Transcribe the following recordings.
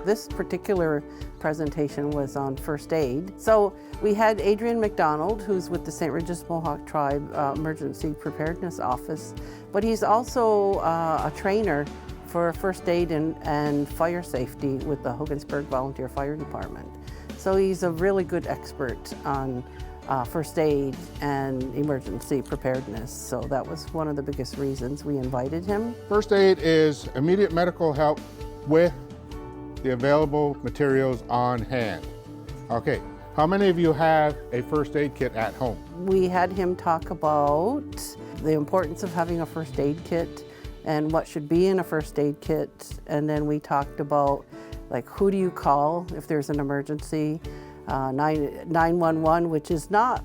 This particular presentation was on first aid. So we had Adrian McDonald, who's with the St. Regis Mohawk Tribe Emergency Preparedness Office, but he's also a trainer for first aid and fire safety with the Hogansburg Volunteer Fire Department. So he's a really good expert on first aid and emergency preparedness. So that was one of the biggest reasons we invited him. First aid is immediate medical help with the available materials on hand. Okay, how many of you have a first aid kit at home? We had him talk about the importance of having a first aid kit and what should be in a first aid kit. And then we talked about, like, who do you call if there's an emergency? 911, which is not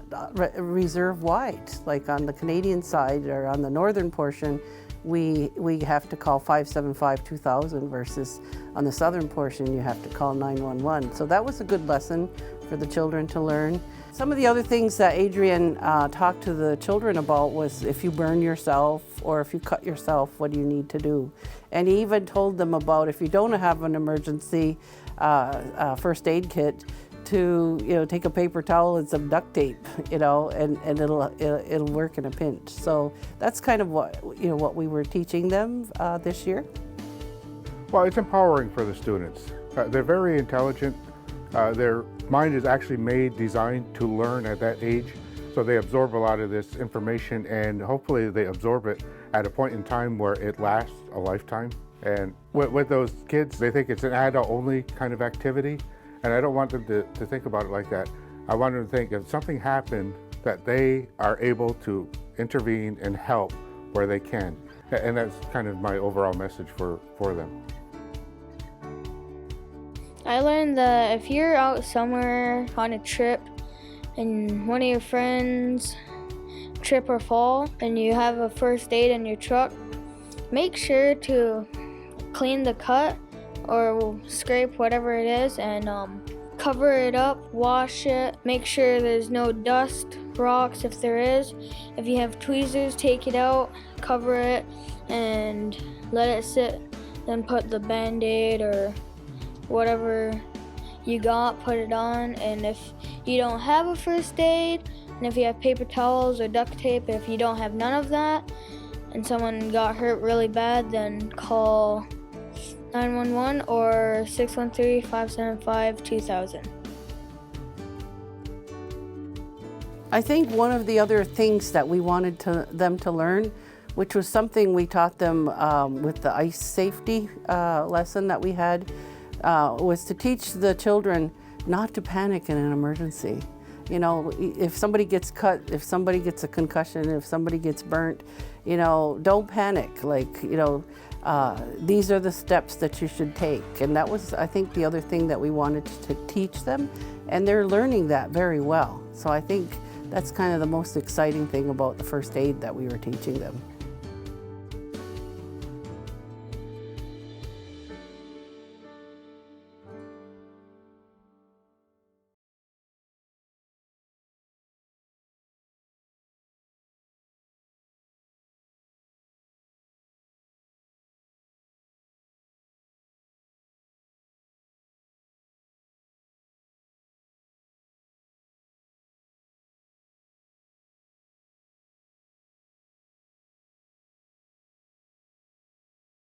reserve-wide. Like on the Canadian side or on the northern portion, we have to call 575-2000 versus on the southern portion you have to call 911. So that was a good lesson for the children to learn. Some of the other things that Adrian talked to the children about was if you burn yourself or if you cut yourself, what do you need to do? And he even told them about if you don't have an emergency first aid kit, to take a paper towel and some duct tape, and it'll work in a pinch. So that's kind of what we were teaching them this year. Well, it's empowering for the students. They're very intelligent. Their mind is actually designed to learn at that age. So they absorb a lot of this information, and hopefully they absorb it at a point in time where it lasts a lifetime. And with those kids, they think it's an adult-only kind of activity. And I don't want them to think about it like that. I want them to think if something happened, that they are able to intervene and help where they can. And that's kind of my overall message for them. I learned that if you're out somewhere on a trip and one of your friends trip or fall and you have a first aid in your truck, make sure to clean the cut or scrape whatever it is and cover it up, wash it, make sure there's no dust, rocks if there is. If you have tweezers, take it out, cover it, and let it sit. Then put the Band-Aid or whatever you got, put it on. And if you don't have a first aid, and if you have paper towels or duct tape, if you don't have none of that, and someone got hurt really bad, then call 911 or 613-575-2000. I think one of the other things that we wanted them to learn, which was something we taught them with the ice safety lesson that we had, was to teach the children not to panic in an emergency. If somebody gets cut, if somebody gets a concussion, if somebody gets burnt, don't panic. These are the steps that you should take. And that was, I think, the other thing that we wanted to teach them. And they're learning that very well. So I think that's kind of the most exciting thing about the first aid that we were teaching them.